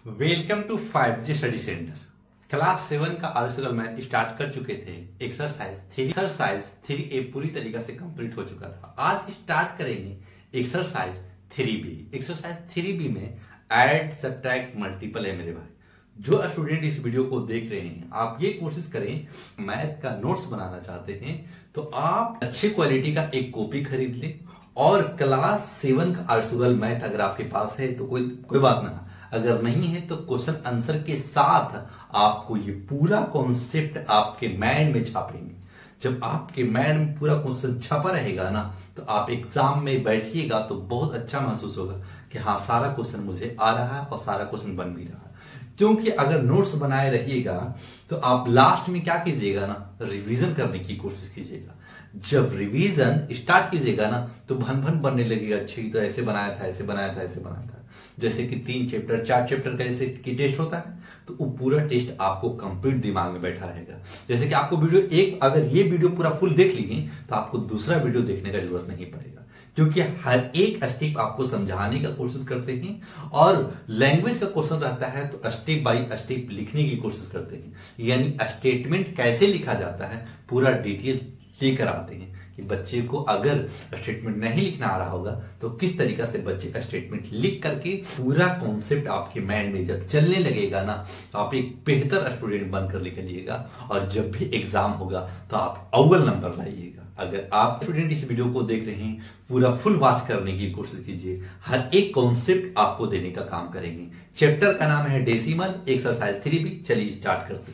Welcome to 5G study centre. Class 7 का article math start कर चुके थे। एक्सरसाइज 3A पूरी तरीके से कंप्लीट हो चुका था। आज स्टार्ट करेंगे एक्सरसाइज 3B। एक्सरसाइज 3B में ऐड सब्ट्रैक्ट मल्टीपल है मेरे भाई। जो स्टूडेंट इस वीडियो को देख रहे हैं, आप ये कोशिश करें, मैथ का नोट्स बनाना चाहते हैं तो आप अच्छी क्वालिटी का एक कॉपी खरीद लें और क्लास 7 का आर्टिकल मैथ अगर आपके पास है तो कोई बात ना, अगर नहीं है तो क्वेश्चन आंसर के साथ आपको ये पूरा कॉन्सेप्ट आपके माइंड में छापेंगे। जब आपके माइंड में पूरा क्वेश्चन छपा रहेगा ना, तो आप एग्जाम में बैठिएगा तो बहुत अच्छा महसूस होगा कि हाँ, सारा क्वेश्चन मुझे आ रहा है और सारा क्वेश्चन बन भी रहा है। क्योंकि अगर नोट्स बनाए रहिएगा तो आप लास्ट में क्या कीजिएगा ना, रिवीजन करने की कोशिश कीजिएगा। जब रिवीजन स्टार्ट कीजिएगा ना तो भन भन बनने लगेगा, अच्छी तो ऐसे बनाया था, ऐसे बनाया था, ऐसे बनाया था। जैसे कि 3 चैप्टर 4 चैप्टर का जैसे कि टेस्ट होता है, तो वो पूरा टेस्ट आपको कंप्लीट दिमाग में बैठा रहेगा। जैसे कि आपको अगर ये वीडियो पूरा फुल देख लीजिए तो आपको दूसरा वीडियो देखने का जरूरत नहीं पड़ेगा, क्योंकि हर एक स्टेप आपको समझाने का कोशिश करते हैं और लैंग्वेज का क्वेश्चन रहता है तो स्टेप बाय स्टेप लिखने की कोशिश करते हैं। यानी स्टेटमेंट कैसे लिखा जाता है पूरा डिटेल लेकर आते हैं कि बच्चे को अगर स्टेटमेंट नहीं लिखना आ रहा होगा तो किस तरीका से बच्चे का स्टेटमेंट लिख करके पूरा कॉन्सेप्ट आपके माइंड में जब चलने लगेगा ना, तो आप एक बेहतर स्टूडेंट बनकर निकलिएगा और जब भी एग्जाम होगा तो आप अव्वल नंबर लाइएगा। अगर आप स्टूडेंट इस वीडियो को देख रहे हैं, पूरा फुल वॉच करने की कोशिश कीजिए। हर एक कॉन्सेप्ट आपको देने का काम करेंगे। चैप्टर का नाम है डेसिमल, एक्सरसाइज 3B। चलिए स्टार्ट करते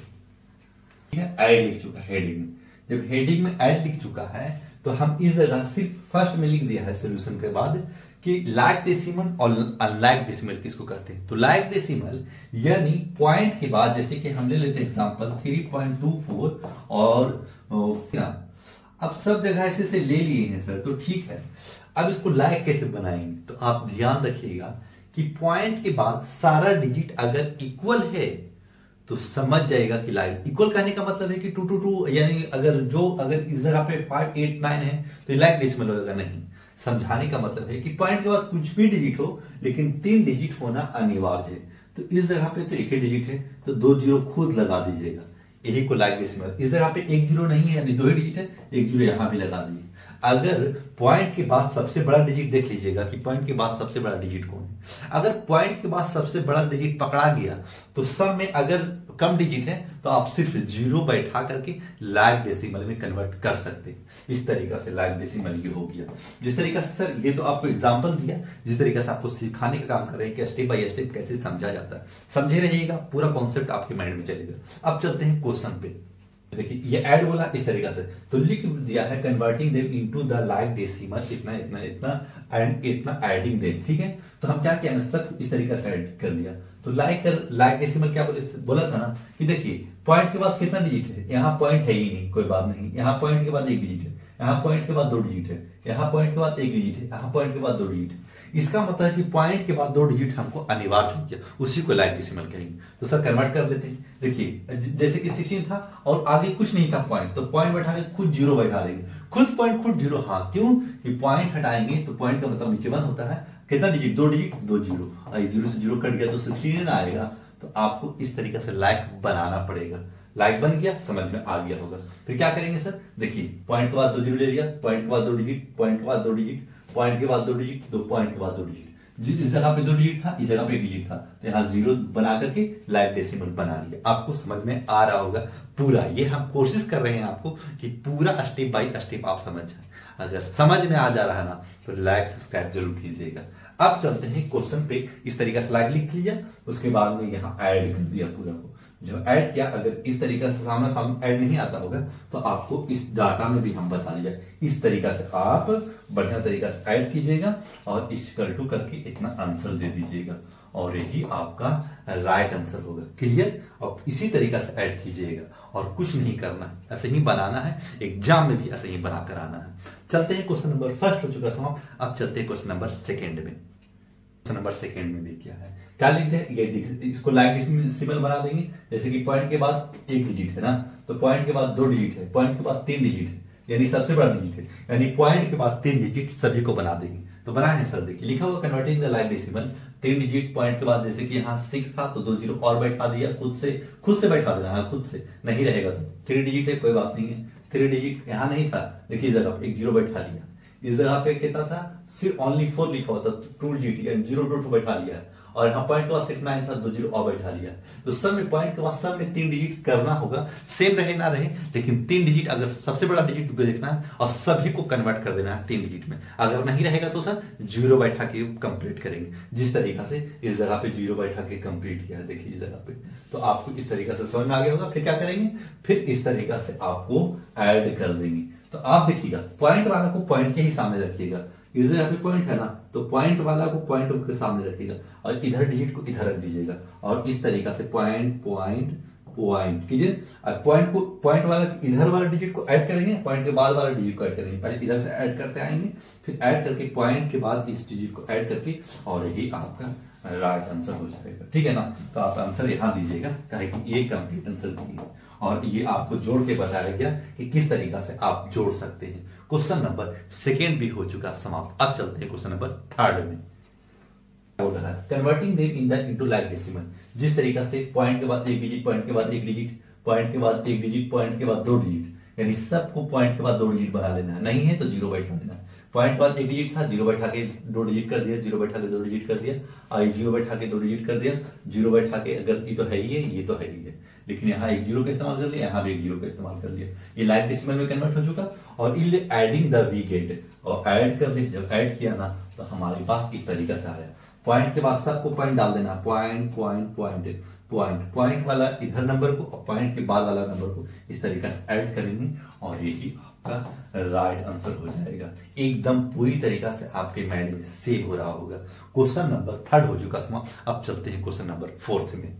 हैं। ऐड लिख चुका है हेडिंग। जब हेडिंग में ऐड लिख चुका है तो हम इस जगह सिर्फ फर्स्ट में लिख दिया है सोल्यूशन के बाद कि लाइक डेसिमल और अनलाइक डेसिमल किसको कहते हैं। तो लाइक डेसिमल यानी पॉइंट के बाद, जैसे कि हम ले लेते हैं एग्जांपल 3.24 और अब सब जगह ऐसे ले लिए हैं सर, तो ठीक है। अब इसको लाइक कैसे बनाएंगे, तो आप ध्यान रखिएगा कि पॉइंट के बाद सारा डिजिट अगर इक्वल है तो समझ जाएगा कि लाइक। इक्वल कहने का मतलब है कि 2 to 2, यानी अगर इस जगह पे 5, 8, 9 है तो लाइक डेसिमल होगा नहीं। समझाने का मतलब है कि पॉइंट के बाद कुछ भी डिजिट हो लेकिन 3 डिजिट होना अनिवार्य है। तो इस जगह पे तो एक ही डिजिट है तो 2 जीरो खुद लगा दीजिएगा, यही को लाइक डेसिमल। इस जगह पे 1 जीरो नहीं है यानी 2 ही डिजिट है, 1 जीरो यहां भी लगा दीजिए। अगर पॉइंट के बाद सबसे बड़ा डिजिट देख लीजिएगा कि पॉइंट के बाद सबसे बड़ा डिजिट कौन है। अगर पॉइंट के बाद सबसे बड़ा डिजिट पकड़ा गया तो सब में अगर कम डिजिट है तो आप सिर्फ जीरो बैठा करके लाइक डेसिमल में कन्वर्ट कर सकते हैं। इस तरीका से लाइक डेसिमल ये हो गया। जिस तरीका से सर ये तो आपको एग्जांपल दिया, जिस तरीका से आपको सिखाने का काम कर रहे हैं कि स्टेप बाय स्टेप कैसे समझा जाता है, समझे रहिएगा, पूरा कॉन्सेप्ट आपके माइंड में चलेगा। अब चलते हैं क्वेश्चन पे। देखिए ये ऐड बोला इस तरीका से, तो लिख दिया है converting them into the like decimal, इतना इतना इतना एंड इतना एडिंग देम। ठीक है, तो हम क्या किया, सब इस तरीका से ऐड कर लिया। तो लाइक डेसिमल क्या बोला था ना कि देखिए पॉइंट के बाद कितना डिजिट है, यहाँ पॉइंट है ही नहीं, कोई बात नहीं। यहाँ पॉइंट के बाद 1 डिजिट है, यहाँ पॉइंट के बाद 2 डिजिट है, यहाँ पॉइंट के बाद 1 डिजिट है, यहाँ पॉइंट के बाद 2 डिजिट है। इसका मतलब है कि पॉइंट के बाद 2 डिजिट हमको अनिवार्य हो गया, उसी को लाइक डेसिमल कहेंगे। तो सर कन्वर्ट कर लेते हैं। देखिए जैसे कि 16 था और आगे कुछ नहीं था पॉइंट, तो पॉइंट बैठा के खुद जीरो बैठा देंगे, खुद पॉइंट खुद जीरो। हाँ, क्यों कि पॉइंट हटाएंगे तो पॉइंट का मतलब नीचे बंद होता है। कितना डिजिट, 2 डिजिट, 2 जीरो, जीरो से जीरो कट गया तो 16 आएगा। तो आपको इस तरीके से लाइक बनाना पड़ेगा। लाइक बन गया, समझ में आ गया होगा। फिर क्या करेंगे सर, देखिए पॉइंट के बाद 2 जीरो ले लिया, पॉइंट के बाद 2 डिजिट, पॉइंट के बाद 2 डिजिट, पॉइंट के बाद 2 डिजिट, 2 पॉइंट के बाद 2 डिजिट। जिस जगह पे 2 डिजिट था इस जगह पे 1 डिजिट था, तो यहाँ जीरो बना करके लाइक डेसिमल बना लिया। आपको समझ में आ रहा होगा पूरा। ये हम कोशिश कर रहे हैं आपको कि पूरा स्टेप बाय स्टेप आप समझ जाए। अगर समझ में आ जा रहा है ना तो लाइक सब्सक्राइब जरूर कीजिएगा। अब चलते हैं क्वेश्चन पे। इस तरीके से लाइक लिख लिया, उसके बाद में यहाँ ऐड कर दिया पूरा को। जब ऐड किया, अगर इस तरीके से सामने ऐड नहीं आता होगा तो आपको इस डाटा में भी हम बता दिया, इस तरीका से आप बढ़िया तरीका से ऐड कीजिएगा और इक्वल टू करके इतना आंसर दे दीजिएगा और यही आपका राइट आंसर होगा। क्लियर। और इसी तरीका से ऐड कीजिएगा और कुछ नहीं करना है, ऐसे ही बनाना है। एग्जाम में भी ऐसे ही बना कर आना है। चलते हैं क्वेश्चन नंबर फर्स्ट हो चुका समाप्त। अब चलते हैं क्वेश्चन नंबर सेकेंड में। नंबर सेकंड में भी क्या है, क्या लिखते हैं, ये इसको लाइक डेसिमल बना लेंगे। जैसे कि पॉइंट के बाद 1 डिजिट है ना, तो पॉइंट के बाद 2 डिजिट है, पॉइंट के बाद 3 डिजिट है, यानी सबसे बड़ा डिजिट है, यानी पॉइंट के बाद 3 डिजिट सभी को बना देंगे। तो बना है सर, देखिए लिखा हुआ converting the like decimal 3 digit point के बाद, जैसे कि यहाँ 6 था तो 2 जीरो और बैठा दिया, खुद से बैठा देना है, खुद से नहीं रहेगा तो 3 डिजिट है, कोई बात नहीं है। 3 डिजिट यहाँ नहीं था, देखिए इस जगह पे एक जीरो बैठा लिया, इस जगह पे कितना था, सिर्फ ओनली 4 लिखा हुआ था, 2 डिजिट यानी 0 2 बैठा लिया है, और यहाँ पॉइंट के बाद सिर्फ 9 था, 2 जीरो और बैठा लिया। तो सब में पॉइंट के बाद सब में 3 डिजिट करना होगा, सेम रहे ना रहे, लेकिन 3 डिजिट अगर सबसे बड़ा डिजिट को देखना है और सभी को कन्वर्ट कर देना है 3 डिजिट में। अगर नहीं रहेगा तो सर जीरो बैठा के कंप्लीट करेंगे, जिस तरीका से इस जगह पे जीरो बैठा के कंप्लीट किया है, देखिए इस जगह पे। तो आपको इस तरीका से समझ में आ गया होगा। फिर क्या करेंगे, फिर इस तरीका से आपको ऐड कर देंगे। तो आप देखिएगा पॉइंट वाला को पॉइंट के ही सामने रखिएगा, इस जगह पे पॉइंट है ना, तो पॉइंट वाला को पॉइंट के सामने रखिएगा और इधर डिजिट को इधर रख दीजिएगा, और इस तरीका से पॉइंट पॉइंट पॉइंट कीजिए। और पॉइंट वाला इधर वाला डिजिट को ऐड करेंगे, पॉइंट के बाद वाला डिजिट को ऐड करेंगे, पहले इधर से ऐड करते आएंगे, फिर ऐड करके पॉइंट के बाद इस डिजिट को ऐड करके, और यही आपका राइट आंसर हो जाएगा। ठीक है ना, तो आप आंसर यहां दीजिएगा, कि ये कंप्लीट आंसर दिए, और ये आपको जोड़ के बताया गया कि किस तरीका से आप जोड़ सकते हैं। क्वेश्चन नंबर सेकेंड भी हो चुका समाप्त। अब चलते हैं क्वेश्चन नंबर थर्ड में। Converting them in the into like decimal, जिस तरीका से पॉइंट के बाद एक डिजिट, पॉइंट के बाद एक डिजिट, पॉइंट के बाद एक डिजिट, पॉइंट के बाद 2 डिजिट, यानी सबको पॉइंट के बाद 2 डिजिट बना लेना है, नहीं है तो जीरो बैठा लेना है। पॉइंट के बाद एक डिजिट था, जीरो बैठा के 2 डिजिट कर दिया, जीरो बैठा के 2 डिजिट कर दिया, और जीरो बैठा के 2 डिजिट कर दिया, जीरो बैठा के, अगर ये तो है ही है, ये तो है ही है, लेकिन यहाँ एक जीरो का इस्तेमाल कर लिया, यहाँ भी एक जीरो का इस्तेमाल कर लिया, ये लाइक डेसिमल में कन्वर्ट हो चुका। और इले एडिंग द वी गेट, और ऐड कर ले, जब ऐड किया ना तो हमारे पास इस तरीका से आया। पॉइंट के बाद सबको पॉइंट डाल देना, point point point point, point वाला इधर नंबर को और पॉइंट के बाद वाला नंबर को इस तरीके से ऐड करेंगे, और यही आपका राइट आंसर हो जाएगा। एकदम पूरी तरीका से आपके माइंड में सेव हो रहा होगा। क्वेश्चन नंबर थर्ड हो चुका समाप्त। अब चलते हैं क्वेश्चन नंबर फोर्थ में।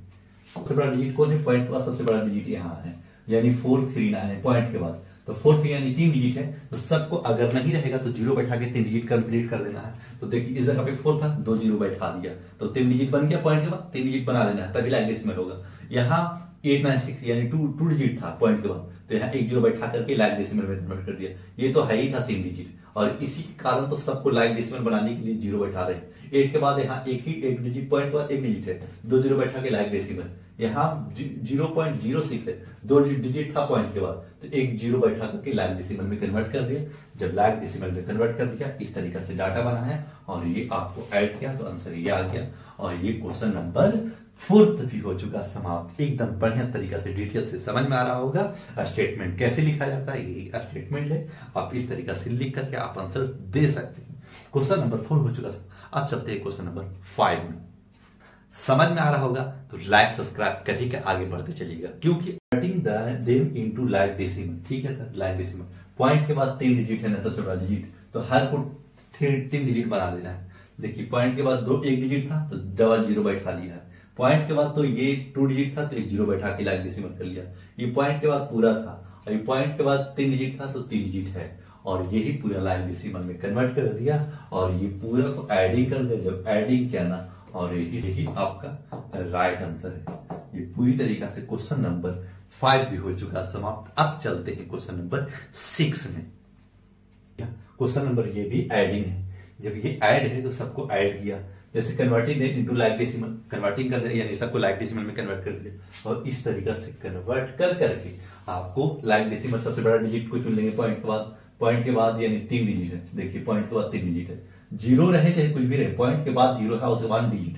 सबसे बड़ा डिजिट कौन है, पॉइंट के बाद सबसे बड़ा डिजिट यहाँ है, यानी 439 है पॉइंट के बाद, तो 4 यानी 3 डिजिट है, तो सबको अगर नहीं रहेगा तो जीरो बैठा के 3 डिजिट कंप्लीट कर देना है। तो देखिए इस जगह पे 4 था, 2 जीरो बैठा दिया, तो 3 डिजिट बन गया, पॉइंट के बाद 3 डिजिट बना लेना है, तभी लाइक डेसिमल होगा। यहाँ 896 यानी 2 डिजिट था पॉइंट के बाद, तो यहाँ एक जीरो बैठा करके लाइक डेसिमल में कन्वर्ट कर दिया, ये तो है ही था 3 डिजिट, और इसी के कारण तो सबको लाइक डेसिमल बनाने के लिए जीरो बैठा रहे। 8 के बाद यहाँ एक डिजिट, पॉइंट के बाद एक डिजिट है, 2 जीरो बैठा के लाइक डेसिमल, यहाँ 0.06 है, 2 डिजिट था पॉइंट के बाद, तो एक जीरो बैठा करके लाइक डेसिमल में कन्वर्ट कर दिया। जब लाइक डेसिमल में कन्वर्ट कर दिया, इस तरीके से डाटा बना है, और ये आपको ऐड किया तो आंसर ये आ गया, और ये क्वेश्चन नंबर फोर्थ भी हो चुका समाप्त। एकदम बढ़िया तरीका से डिटेल से समझ में आ रहा होगा। स्टेटमेंट कैसे लिखा जाता है, ये स्टेटमेंट है, आप इस तरीका से लिख करके आप आंसर दे सकते हैं। क्वेश्चन नंबर 4 हो चुका। अब चलते हैं क्वेश्चन नंबर 5 में। समझ में आ रहा होगा तो लाइक सब्सक्राइब करके के आगे बढ़ते चलिएगा, क्योंकि cutting them into like decimal. ठीक है सर, लाइक डेसिमल पॉइंट के बाद 3 डिजिट है ना, सबसे बड़ा डिजिट, तो हर को 3 डिजिट बना लेना है। देखिए पॉइंट के बाद 2 एक डिजिट था, तो डबल जीरो बैठा लिया है। पॉइंट के बाद तो ये 2 डिजिट था, तो एक जीरो बैठा के लाइक डेसिमल कर लिया। ये पॉइंट के बाद पूरा था, और ये पॉइंट के बाद 3 डिजिट था, तो 3 डिजिट है, और यही पूरा लाइक डेसिमल में कन्वर्ट कर दिया, और ये पूरा को एडिंग कर दिया। जब एडिंग किया ना, और यही आपका राइट आंसर है। ये पूरी तरीका से क्वेश्चन नंबर 5 भी हो चुका समाप्त। अब चलते हैं क्वेश्चन नंबर 6 में। क्वेश्चन नंबर ये भी एडिंग है। जब ये ऐड है तो सबको ऐड किया, जैसे converting into like decimal, converting कर दिया यानी सबको लाइक डेसिमल में कन्वर्ट कर दिया, और इस तरीका से कन्वर्ट कर करके आपको लाइक डेसिमल सबसे बड़ा डिजिट को चुन लेंगे पॉइंट के बाद यानी 3 डिजिट है। देखिए पॉइंट के बाद 3 डिजिट है, जीरो रहे चाहे कुछ भी रहे, पॉइंट के बाद जीरो था उसे 1 डिजिट,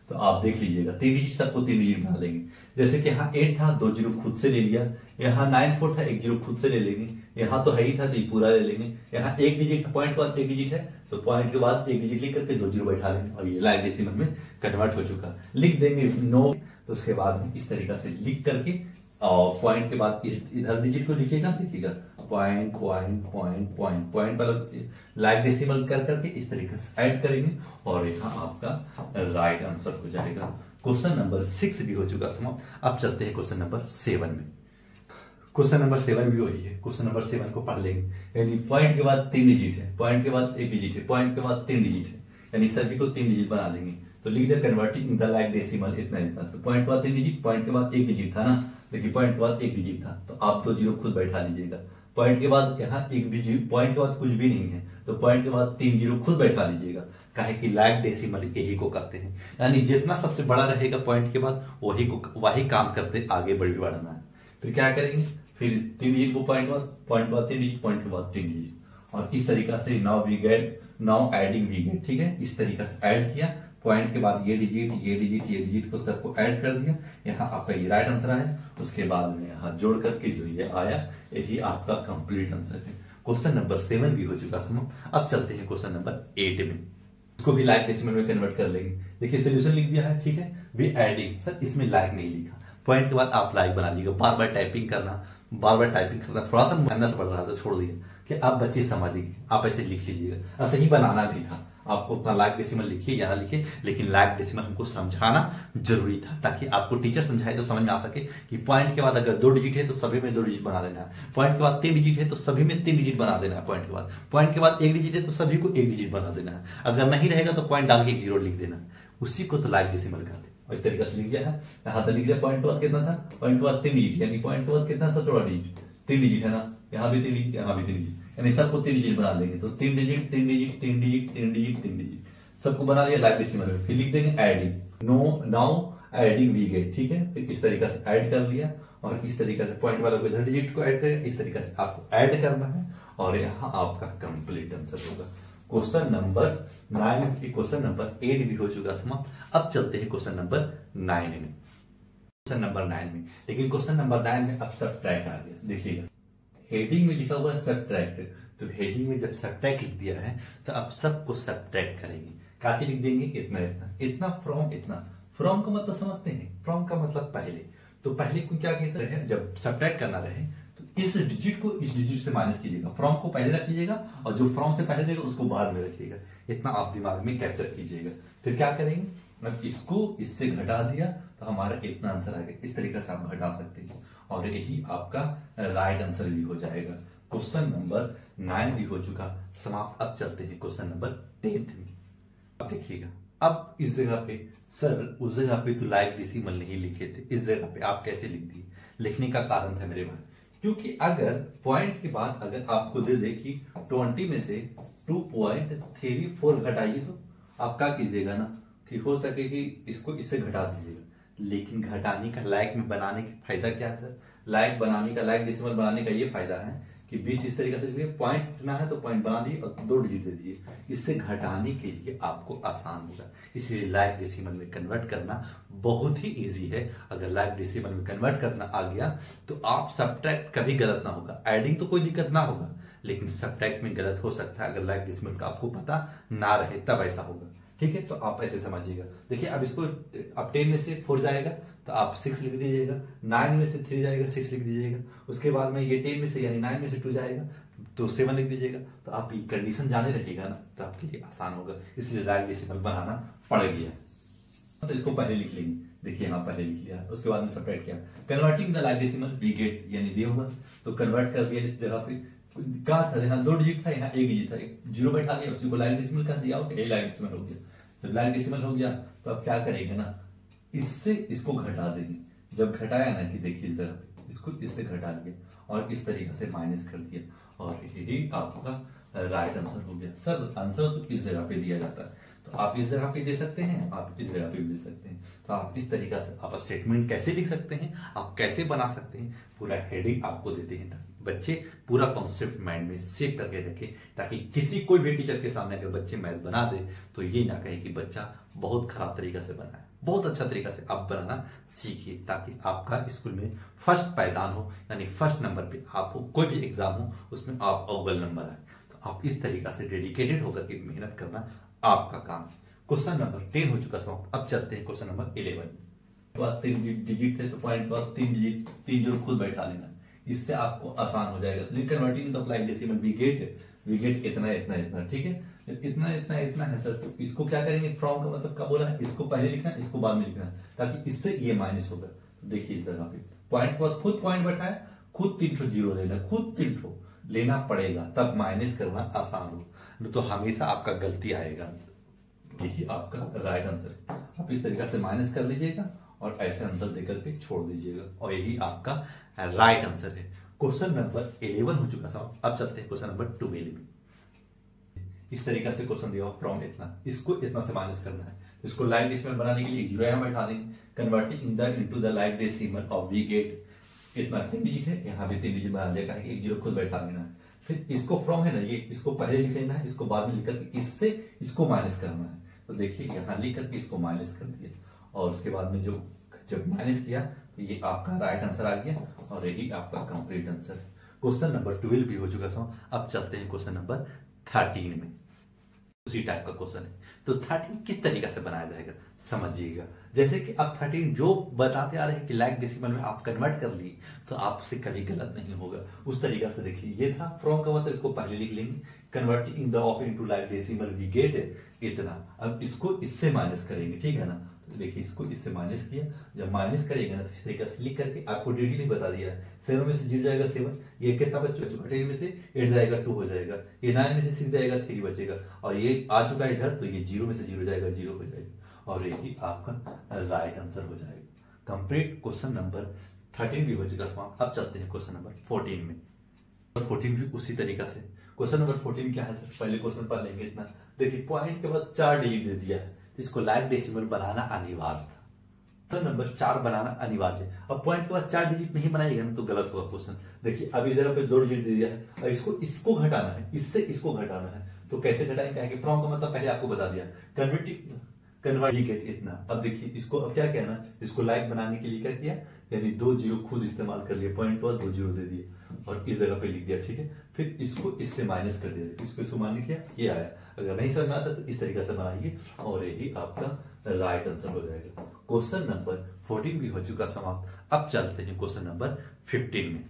तो आप देख लीजिएगा 3 डिजिट सबको 3 डिजिट बना लेंगे। जैसे कि यहाँ 8 था, 2 जीरो खुद से ले लिया, यहाँ 94 था, एक जीरो खुद से ले लेंगे, यहाँ तो है ही था तो ये पूरा ले लेंगे। यहाँ एक डिजिट था, पॉइंट के बाद एक डिजिट है, तो पॉइंट के बाद एक डिजिट लिख करके 2 जीरो बैठा लेंगे, और ये लाइक डेसिमल में कन्वर्ट हो चुका। लिख देंगे नो, तो उसके बाद में इस तरीका से लिख करके, और पॉइंट के बाद इधर डिजिट को लिखिएगा, देखिएगा point point point point point वाला लाइक डेसिमल कर करके इस तरीके से ऐड करेंगे, और यहाँ आपका राइट आंसर हो जाएगा। क्वेश्चन नंबर 6 भी हो चुका समाप्त। अब चलते हैं क्वेश्चन नंबर 7 में। क्वेश्चन नंबर 7 भी वही है। क्वेश्चन नंबर 7 को पढ़ लेंगे, यानी पॉइंट के बाद 3 डिजिट है, पॉइंट के बाद एक डिजिट है, पॉइंट के बाद 3 डिजिट है, यानी सभी को 3 डिजिट बना लेंगे। तो लिख दे कन्वर्टिंग द लाइक डेसिमल इतना इतना, तो पॉइंट के बाद 3 डिजिट, पॉइंट के बाद एक डिजिट था ना, देखिए पॉइंट के बाद एक डिजिट था, तो आप 2 जीरो खुद बैठा लीजिएगा। पॉइंट के बाद यहाँ एक भी जीरो, पॉइंट के बाद कुछ भी नहीं है, तो पॉइंट के बाद 3 जीरो खुद बैठा लीजिएगा। काहे कि लैग डेसिमल यही को कहते हैं, यानी जितना सबसे बड़ा रहेगा पॉइंट के बाद वही काम करते आगे बढ़ना है। फिर क्या करेंगे, फिर 3 डिजिट को पॉइंट बाद 3 डिजिट, पॉइंट के बाद 3 डिजिट, और इस तरीका से नाउ एडिंग वी गेट। ठीक है, इस तरीका से ऐड किया, पॉइंट के बाद ये डिजिट को सबको ऐड कर दिया। यहाँ आपका ये राइट आंसर आया, उसके बाद में यहाँ जोड़ करके जो ये आया यही आपका कंप्लीट आंसर है। क्वेश्चन नंबर 7 भी हो चुका समाप्त। अब चलते हैं क्वेश्चन नंबर 8 में, इसको भी लैग डेसिमल में कन्वर्ट कर लेंगे। देखिए सोल्यूशन लिख दिया है, ठीक है, वी एडिंग, सर इसमें लैग नहीं लिखा, पॉइंट के बाद आप लैग बना लीजिएगा। बार बार टाइपिंग करना थोड़ा सा मेहनत से पड़ रहा था, छोड़ दिया कि आप बच्चे समझिए, आप ऐसे लिख लीजिएगा। ऐसे ही बनाना भी था, आपको उतना लैग डेसिमल लिखिए, यहाँ लिखिए, लेकिन लैग डेसिमल हमको समझाना जरूरी था ताकि आपको टीचर समझाए तो समझ में आ सके कि पॉइंट के बाद अगर 2 डिजिट है तो सभी में 2 डिजिट बना देना है, पॉइंट के बाद 3 डिजिट है तो सभी में 3 डिजिट बना देना है, पॉइंट के बाद 1 डिजिट है तो सभी को 1 डिजिट बना देना है, अगर नहीं रहेगा तो पॉइंट डाल के 1 जीरो लिख देना है, उसी को तो लैग डेसिमल कहते हैं। और इस तरीके से लिख दिया है, यहाँ से लिख दिया पॉइंट के बाद कितना था, पॉइंट के बाद 3 डिजिट, यानी पॉइंट के बाद कितना सा थोड़ा डिजिट, 3 डिजिट है ना, यहाँ भी 3 डिजिट, यहाँ भी 3 डिजिट, यानी सबको 3 डिजिट बना देंगे। तो 3 digit 3 digit 3 digit 3 digit 3 digit सबको बना लिया लैग डेसिमल में। फिर लिख देंगे adding, now adding we get. ठीक है, फिर इस तरीके से ऐड कर लिया, और इस तरीके से पॉइंट वाला को इधर डिजिट को ऐड करें, इस तरीके से आपको ऐड करना है, और यहाँ आपका कंप्लीट आंसर होगा। क्वेश्चन नंबर 9, क्वेश्चन नंबर 8 भी हो चुका समाप्त। अब चलते हैं क्वेश्चन नंबर 9 में। क्वेश्चन नंबर 9 में, लेकिन क्वेश्चन नंबर 9 में अब सब्ट्रैक्ट आ गया। देखिएगा हेडिंग में लिखा हुआ है सब्ट्रैक्ट, तो हेडिंग में जब सब्ट्रैक्ट लिख दिया है तो अब सबको सब्ट्रैक्ट करेंगे। काची लिख देंगे, इतना इतना इतना फ्रॉम इतना। फ्रॉम का मतलब समझते हैं, फ्रॉम का मतलब पहले, तो पहले को क्या कह सकते हैं, जब सब्ट्रैक्ट करना रहे तो इस डिजिट को इस डिजिट से माइनस कीजिएगा, फ्रॉम को पहले रख लीजिएगा और जो फ्रॉम से पहले रहेगा उसको बाद में रखिएगा। इतना आप दिमाग में कैप्चर कीजिएगा। फिर क्या करेंगे, मतलब इसको इससे घटा दिया तो हमारा इतना आंसर आ गया। इस तरीके से आप घटा सकते हैं और यही आपका राइट आंसर भी हो जाएगा। क्वेश्चन नंबर 9 भी हो चुका समाप्त। अब चलते हैं क्वेश्चन नंबर 10 में। अब देखिएगा, अब इस जगह पे सर उस जगह पे तो लैग डेसिमल नहीं लिखे थे, इस जगह पे आप कैसे लिख दिए? लिखने का कारण था मेरे भाई, क्योंकि अगर पॉइंट के बाद अगर आपको दे दे कि 20 में से 2.34 घटाइए तो आप क्या कीजिएगा ना, कि हो सके कि इसको इससे घटा दीजिएगा। लेकिन घटाने का लैग में बनाने का फायदा क्या है सर? लैग बनाने का, लैग डेसिमल बनाने का ये फायदा है कि 20 इस तरीके से लिखिए, पॉइंट ना है तो पॉइंट बना दिए और 2 डिजिट दे दिए। इससे घटाने के लिए आपको आसान होगा, इसलिए लैग डेसिमल में कन्वर्ट करना बहुत ही इजी है। अगर लैग डेसिमल में कन्वर्ट करना आ गया तो आप सब्ट्रैक्ट कभी गलत ना होगा। एडिंग तो कोई दिक्कत ना होगा, लेकिन सब्ट्रैक्ट में गलत हो सकता है अगर लैग डेसिमल का आपको पता ना रहे, तब ऐसा होगा। ठीक है, तो आप ऐसे समझिएगा। देखिए अब इसको, अब 10 में से 4 जाएगा तो आप 6 लिख दीजिएगा, 9 में से 3 जाएगा 6 लिख दीजिएगा, उसके बाद में ये 10 में से यानी 9 में से 2 जाएगा तो 7 लिख दीजिएगा। तो आप ये कंडीशन जाने रहेगा ना तो आपके लिए आसान होगा, इसलिए लैग डेसिमल बनाना पड़ गया। तो इसको पहले लिख लेंगे। देखिए यहाँ पहले लिख लिया, उसके बाद में सेपरेट किया, converting the like decimal we get, यानी दिया होगा तो कन्वर्ट कर दिया। इस जगह पे कहा था, यहाँ 2 डिजिट था, यहाँ 1 डिजिट था, एक जीरो बैठा लिया, उसी को लैग डेसिमल कर दिया, ओके लैग डेसिमल हो गया। जब लैग डेसिमल हो गया तो अब क्या करेंगे ना, इससे इसको घटा देंगे। जब घटाया ना कि देखिए जरा इसको इससे घटा लिया और इस तरीके से माइनस कर दिया और यही आपका राइट आंसर हो गया। सर आंसर तो इस जगह पे दिया जाता है, तो आप इस जगह पे दे सकते हैं, आप इस जगह पे भी दे सकते हैं। तो आप इस तरीके से आप स्टेटमेंट कैसे लिख सकते हैं, आप कैसे बना सकते हैं, पूरा हेडिंग आपको देते हैं ताकि बच्चे पूरा कॉन्सेप्ट माइंड में सेव करके रखें, ताकि किसी कोई भी टीचर के सामने अगर बच्चे मैथ बना दे तो ये ना कहे कि बच्चा बहुत खराब तरीका से बनाया। बहुत अच्छा तरीका से आप बनाना सीखिए ताकि आपका स्कूल में फर्स्ट पायदान हो, यानी फर्स्ट नंबर पे आपको कोई भी एग्जाम हो उसमें आप अव्वल नंबर आए। तो आप इस तरीका से डेडिकेटेड होकर के मेहनत करना आपका काम। क्वेश्चन नंबर 10 हो चुका समाप्त। अब चलते हैं क्वेश्चन नंबर 11। 3 डिजिट थे तो पॉइंट पर 3 डिजिट 3 जो खुद बैठा लेना, इससे आपको आसान हो जाएगा। तो converting the like decimal we get इतना इतना इतना, ठीक है, इतना इतना इतना है सर। तो इसको क्या करेंगे, फ्रॉम का मतलब क्या बोला है, इसको पहले लिखना है इसको बाद में लिखना है, ताकि इससे ये माइनस होगा। तो देखिए इस जगह पे पॉइंट के बाद खुद पॉइंट बैठा है, खुद 3 जीरो लेना, खुद 3 लेना पड़ेगा, तब माइनस करना आसान हो, तो हमेशा आपका गलती आएगा आंसर। यही आपका राइट आंसर है। आप इस तरीके से माइनस कर लीजिएगा और ऐसे आंसर देकर के छोड़ दीजिएगा और यही आपका राइट आंसर है। क्वेश्चन नंबर 11 हो चुका था। अब चलते हैं क्वेश्चन नंबर 12 में। इस तरीका से क्वेश्चन दिया हो फ्रॉम इतना, इसको इतना से माइनस करना है। इसको लाइक डेसिमल बनाने के लिए जीरो यहाँ बैठा देंगे, converting the into the like decimal of we get इतना 3 डिजिट है, यहाँ भी 3 डिजिट बना लिया, एक जीरो खुद बैठा देना है। फिर इसको फ्रॉम है ना, ये इसको पहले लिख लेना है, इसको बाद में लिख करके इससे इसको माइनस करना है। तो देखिए यहाँ लिख करके इसको माइनस कर दिया, और उसके बाद में जो जब माइनस किया तो ये आपका राइट आंसर आ गया, और यही आपका कंप्लीट आंसर है। क्वेश्चन नंबर 12 भी हो चुका था। अब चलते हैं क्वेश्चन नंबर 13 में, उसी टाइप का क्वेश्चन है। तो 13 किस तरीका से बनाया जाएगा समझिएगा। जैसे कि अब 13 जो बताते आ रहे हैं कि लाइक डेसिमल में आप कन्वर्ट कर ली तो आपसे कभी गलत नहीं होगा, उस तरीका से देखिए। ये था फ्रॉम का मतलब इसको पहले लिख लेंगे, converting the of into like decimal we get इतना। अब इसको इससे माइनस करेंगे, ठीक है ना। तो देखिए इसको इससे माइनस किया, जब माइनस करेंगे ना तो इस तरीके से लिख करके आपको डिटेल बता दिया है। 7 में से 0 जाएगा 7, ये कितना बच चुका, 10 में से 8 जाएगा 2 हो जाएगा, ये 9 में से 6 जाएगा 3 बचेगा, और ये आ चुका है इधर, तो ये 0 में से 0 जाएगा 0 हो जाएगा, और यही आपका राइट आंसर हो जाएगा। कंप्लीट क्वेश्चन नंबर 13 भी हो चुका समाप्त। अब चलते हैं क्वेश्चन नंबर 14 में। 14 भी उसी तरीका से। क्वेश्चन नंबर 14 क्या है सर, पहले क्वेश्चन पढ़ लेंगे इतना। देखिए पॉइंट के बाद 4 डिजिट दे दिया है, इसको लाइक डेसिमल बनाना अनिवार्य था। क्वेश्चन नंबर 4 बनाना अनिवार्य है। अब पॉइंट के बाद 4 डिजिट नहीं बनाएगा ना तो गलत होगा क्वेश्चन। देखिए अब इस जगह पे 2 डिजिट दे दिया है, और इसको घटाना है, इससे इसको घटाना है। तो कैसे घटाएंगे, फ्रॉम का मतलब पहले आपको बता दिया, कन्वर्ट इतना। अब देखिए इसको अब क्या कहना, इसको लाइक बनाने के लिए क्या किया, यानी 2 जीरो खुद इस्तेमाल कर लिए, पॉइंट पर 2 जीरो दे दिए और इस जगह पे लिख दिया, ठीक है। फिर इसको इससे माइनस कर दिया, इसको माइनस किया, ये आया। अगर नहीं समझ में आता तो इस तरीके से बनाइए, और यही आपका राइट आंसर हो जाएगा। क्वेश्चन नंबर 14 भी हो चुका समाप्त। अब चलते हैं क्वेश्चन नंबर 15 में।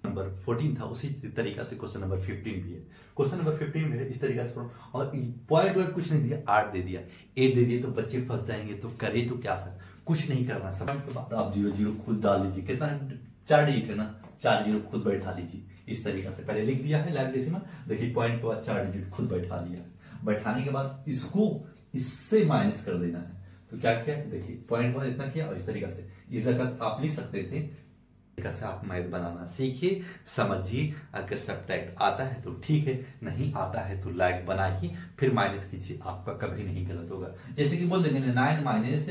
नंबर 14 था, उसी तरीका से क्वेश्चन नंबर 15 भी है। क्वेश्चन नंबर 15 में इस तरीके से, और पॉइंट वाइट कुछ नहीं दिया, 8 दे दिया, 8 दे दिए तो बच्चे फंस जाएंगे। तो करे तो क्या सर, कुछ नहीं करना, सब के बाद आप 0 0 खुद डाल लीजिए। कितना 4 डिजिट है ना, 4 जीरो खुद बैठा लीजिए। इस तरीके से पहले लिख दिया है लाइक डेसिमल, देखिए पॉइंट के बाद 4 डिजिट खुद बैठा लिया। बैठाने के बाद इसको इससे माइनस कर देना है। तो क्या किया, देखिए पॉइंट के बाद इतना किया, और इस तरीके से इस जगह आप लिख सकते थे। कैसे आप मैथ बनाना सीखिए, समझिए। अगर सब्ट्रैक्ट आता है तो ठीक है, नहीं आता है तो लाइक बनाइए, फिर माइनस कीजिए, आपका कभी नहीं गलत होगा। जैसे कि बोल देंगे 9 माइनस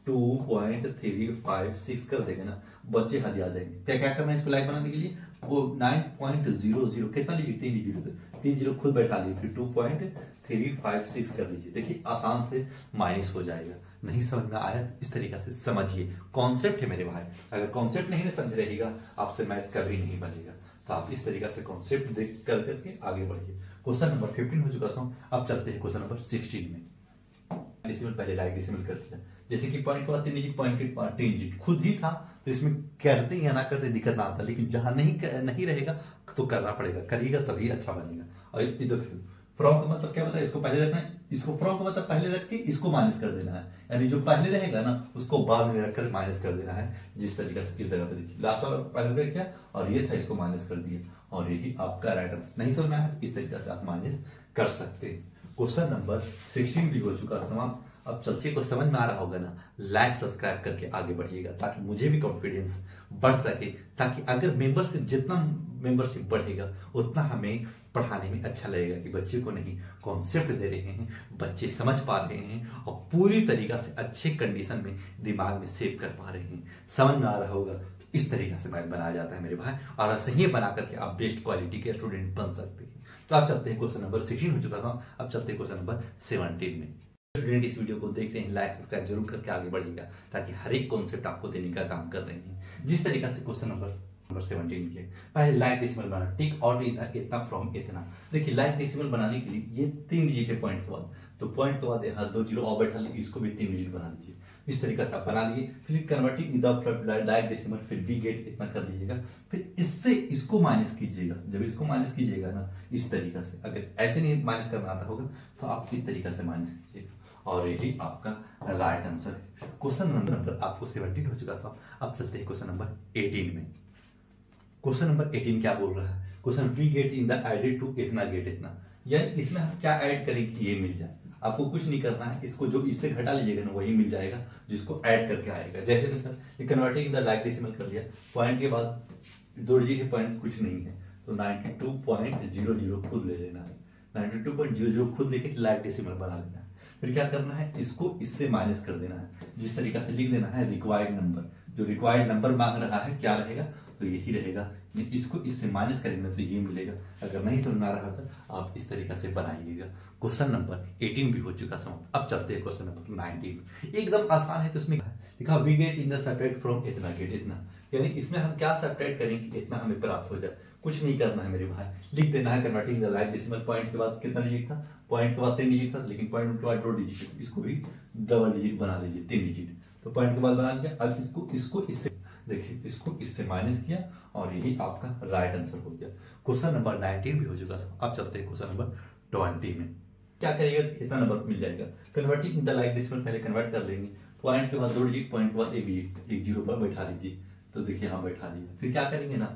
2.356 कर देंगे ना, बच्चे हद आ जाएंगे। क्या करना है इसको लाइक बनाने के लिए, वो 9.00 कितना लीजिए, 3 डिजिट, 3 जीरो खुद बैठा लीजिए, फिर 2.356 कर लीजिए। देखिए आसान से माइनस हो जाएगा। नहीं समझ में आया तो इस तरीके से समझिए, कॉन्सेप्ट है मेरे भाई। अगर कॉन्सेप्ट नहीं समझ रहेगा आपसे मैथ कभी नहीं बनेगा। तो आप इस तरीके से कॉन्सेप्ट देख करके आगे बढ़िए। क्वेश्चन नंबर 15 हो चुका था। अब चलते हैं क्वेश्चन नंबर 16 में। डेसिमल पहले लाइक डेसिमल कर दिया, जैसे कि पॉइंट के बाद 3 डिजिट, पॉइंट के बाद 3 डिजिट खुद ही था, तो इसमें करते या ना करते दिक्कत ना आता। लेकिन जहां नहीं रहेगा तो करना पड़ेगा, करिएगा तभी अच्छा बनेगा। और देखिए फ्रॉम का मतलब क्या बताया, इसको पहले रखना है, इसको फ्रॉम का मतलब पहले रख के इसको माइनस कर देना है, यानी जो पहले रहेगा ना उसको बाद में रखकर माइनस कर देना है। जिस तरीके से इस जगह पे देखिए लास्ट वाला पहले रख किया और ये था, इसको माइनस कर दिया, और यही आपका राइट आंसर। नहीं समझ में आया इस तरीके से आप माइनस कर सकते हैं। क्वेश्चन नंबर 16 भी हो चुका समाप्त। अब चलते को समझ में आ रहा होगा ना, लाइक सब्सक्राइब करके आगे बढ़िएगा ताकि मुझे भी कॉन्फिडेंस बढ़ सके, ताकि अगर मेंबरशिप जितना मेंबरशिप बढ़ेगा उतना हमें पढ़ाने में अच्छा लगेगा कि बच्चे को नहीं कॉन्सेप्ट दे रहे हैं, बच्चे समझ पा रहे हैं और पूरी तरीका से अच्छे कंडीशन में दिमाग में सेव कर पा रहे हैं। समझ में आ रहा होगा इस तरीके से मैथ बनाया जाता है मेरे भाई, और ऐसे ही बना करके आप बेस्ट क्वालिटी के स्टूडेंट बन सकते हैं। तो आप चलते हैं क्वेश्चन नंबर 16 हो चुका था। अब चलते हैं क्वेश्चन नंबर 17 में। स्टूडेंट इस वीडियो को देख रहे हैं, लाइक सब्सक्राइब जरूर करके आगे बढ़िएगा ताकि हर एक कॉन्सेप्ट आपको देने का काम कर रहे हैं। जिस तरीके से क्वेश्चन नंबर 17 के पहले लाइक डेसिमल बनाना, ठीक, और इतना फ्रॉम इतना। देखिए लाइक डेसिमल बनाने के लिए ये 3 डिजिट है पॉइंट के बाद, तो पॉइंट के बाद यहाँ 2 जीरो और बैठा लीजिए, इसको भी 3 डिजिट बना लीजिए। इस तरीके से आप बना लिए, फिर कन्वर्टिंग लाइक डेसिमल, फिर वी गेट इतना कर लीजिएगा, फिर इससे इसको माइनस कीजिएगा। जब इसको माइनस कीजिएगा ना इस तरीके से, अगर ऐसे नहीं माइनस करना आता होगा तो आप इस तरीके से माइनस कीजिएगा, और यही आपका राइट आंसर है। क्वेश्चन नंबर आपको 17 हो चुका था। अब चलते हैं क्वेश्चन नंबर 18 में। क्वेश्चन नंबर 18 क्या बोल रहा है, question we get in the added to इतना गेट इतना, यानी इसमें हम क्या ऐड करें कि ये मिल जाए। आपको कुछ नहीं करना है, इसको जो इससे घटा लीजिएगा ना वही मिल जाएगा जिसको ऐड करके आएगा। जैसे में sir converting in the like decimal कर लिया, पॉइंट के बाद 2 डिजिट पॉइंट कुछ नहीं है तो 92.00 खुद ले लेना है, 92.00 खुद लेके लाइक डेसिमल बना लेना है। फिर क्या करना है, इसको इससे माइनस कर देना है। जिस तरीका से लिख देना है रिक्वायर्ड नंबर, जो रिक्वायर्ड नंबर मांग रहा है क्या रहेगा, तो यही रहेगा। इसको इससे माइनस करेंगे तो ये मिलेगा। अगर नहीं समझ में आ रहा था आप इस तरीका से बनाइएगा। क्वेश्चन नंबर 18 भी हो चुका समाप्त। अब चलते हैं क्वेश्चन नंबर 19। एकदम आसान है। तो इसमें लिखा we get in the subtract from इतना गेट इतना, यानी इसमें हम क्या सब्ट्रैक्ट करेंगे कि इतना हमें प्राप्त हो जाए। कुछ नहीं करना है मेरे भाई, लिख देना है converting the like decimal. Point के बाद कितना डिजिट था, पॉइंट के बाद 3 डिजिट था, लेकिन पॉइंट के बाद 2 डिजिट, इसको भी डबल डिजिट बना लीजिए, 3 डिजिट। तो पॉइंट के बाद बना लिया। अब इसको इससे देखिए, इसको इससे माइनस किया और यही आपका राइट आंसर हो गया। क्वेश्चन नंबर 19 भी हो चुका। अब चलते हैं क्वेश्चन नंबर 20 में। क्या करिएगा, इतना नंबर मिल जाएगा। Converting in the like decimal पहले कन्वर्ट कर लेंगे। पॉइंट के बाद 2 डिजिट, पॉइंट के बाद एक डिजिट, एक जीरो पर बैठा लीजिए। तो देखिए यहाँ बैठा लिया। फिर क्या करेंगे ना,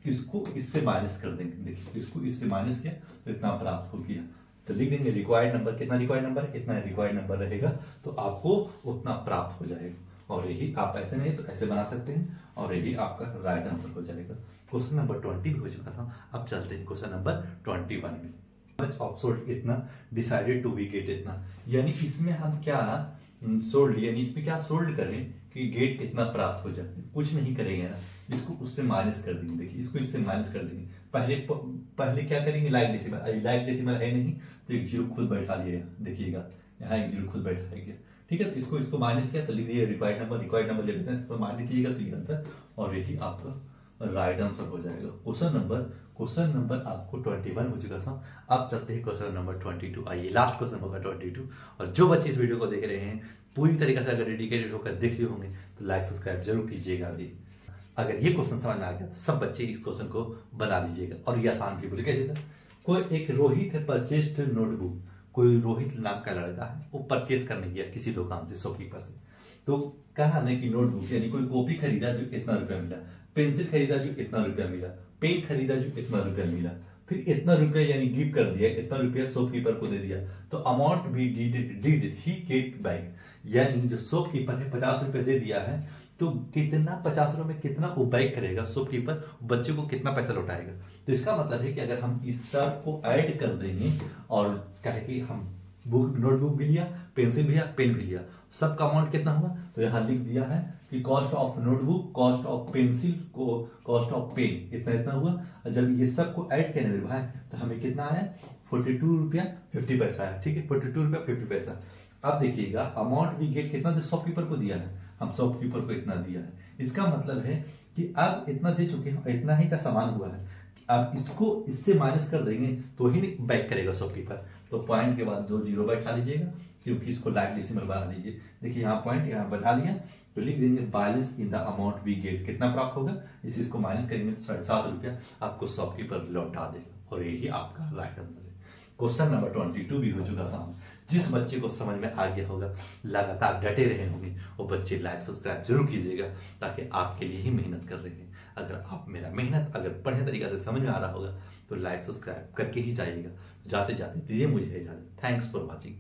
इसको इससे माइनस कर देंगे। देखिए इसको इससे माइनस किया तो इतना प्राप्त हो गया। तो लिख देंगे रिक्वायर्ड नंबर, कितना रिक्वायर्ड नंबर, इतना रिक्वायर्ड नंबर रहेगा तो आपको उतना प्राप्त हो जाएगा। और यही आप ऐसे नहीं तो ऐसे बना सकते हैं और यही आपका राइट आंसर हो जाएगा। क्वेश्चन नंबर 20 भी हो चुका था। अब चलते हैं क्वेश्चन नंबर 21 में। मच ऑफ सोल्ड इतना, डिसाइडेड टू वी गेट इतना, यानी इसमें हम क्या सोल्ड, यानी इसमें क्या सोल्ड करें कि गेट इतना प्राप्त हो जाए। कुछ नहीं करेंगे ना, इसको उससे माइनस कर देंगे। देखिए इसको इससे माइनस कर देंगे। पहले क्या करेंगे, लाइक डेसिमल, लाइक डेसिमल है नहीं तो एक जीरो खुद बैठा लिएगा। देखिएगा यहाँ एक जीरो खुद बैठाएंगे, ठीक है। तो इसको माइनस किया तो लिख दिए रिक्वायर्ड नंबर। रिक्वायर्ड नंबर जब इसको माइनस कीजिएगा तो ये आंसर, और यही आपका राइट आंसर हो जाएगा। क्वेश्चन नंबर आपको 21 हो चुका था। अब चलते हैं क्वेश्चन नंबर 22। आइए लास्ट क्वेश्चन होगा 22। और जो बच्चे इस वीडियो को देख रहे हैं पूरी तरीके से अगर डेडिकेटेड होकर देख रहे होंगे तो लाइक सब्सक्राइब जरूर कीजिएगा। अभी अगर ये क्वेश्चन समझ में आ गया तो सब बच्चे इस क्वेश्चन को बना लीजिएगा। और ये आसान भी बोले कैसे, कोई एक रोहित है परचेस्ड नोटबुक। कोई रोहित नाम का लड़का है, वो परचेस करने गया किसी दुकान से, शॉपकीपर से। तो कहा ना कि नोटबुक यानी कोई कॉपी खरीदा जो इतना रुपया मिला, पेंसिल खरीदा जो इतना रुपया मिला, पेन खरीदा जो इतना रुपया मिला, फिर इतना रुपया यानी गिव कर दिया, इतना रुपया शॉपकीपर को दे दिया। तो अमाउंट भी डिड ही गेट बैक, यानी जो शॉपकीपर ने 50 रुपया दे दिया है तो कितना 50 रुपये में कितना वो बैक करेगा शॉपकीपर, बच्चे को कितना पैसा लौटाएगा। तो इसका मतलब है कि अगर हम इस सब को ऐड कर देंगे और कहे कि हम बुक नोटबुक भी लिया, पेंसिल भी लिया, पेन भी लिया, सबका अमाउंट कितना हुआ, तो यहाँ लिख दिया है कि cost of notebook, cost of pencil, cost of pen, इतना इतना हुआ। जब ये सबको ऐड करने मेरे भाई तो हमें कितना आया, 42 रुपया 50 पैसा है, ठीक है, 42 रुपया 50 पैसा। अब देखिएगा अमाउंट भी गेट कितना शॉपकीपर को दिया है, हम शॉपकीपर को इतना दिया है। इसका मतलब है कि अब इतना दे चुके हैं, इतना ही का सामान हुआ है। अब इसको इससे माइनस कर देंगे तो ही बैक करेगा शॉपकीपर। तो पॉइंट के बाद 2 जीरो बैठा लीजिएगा, क्योंकि इसको लाइक डेसिमल बना लीजिए। देखिए यहाँ पॉइंट यहाँ बैठा लिया तो लिख देंगे balance in the amount we get, कितना प्राप्त होगा, इसको माइनस करेंगे तो 7.5 रुपया आपको शॉपकीपर लौटा देगा। और यही आपका राइट आंसर है। क्वेश्चन नंबर 22 भी हो चुका था। जिस बच्चे को समझ में आ गया होगा, लगातार डटे रहे होंगे, वो बच्चे लाइक सब्सक्राइब जरूर कीजिएगा, ताकि आपके लिए ही मेहनत कर रहे हैं। अगर आप मेरा मेहनत अगर बढ़िया तरीके से समझ में आ रहा होगा तो लाइक सब्सक्राइब करके ही जाइएगा। जाते जाते दीजिए मुझे इजाजत। Thanks for watching.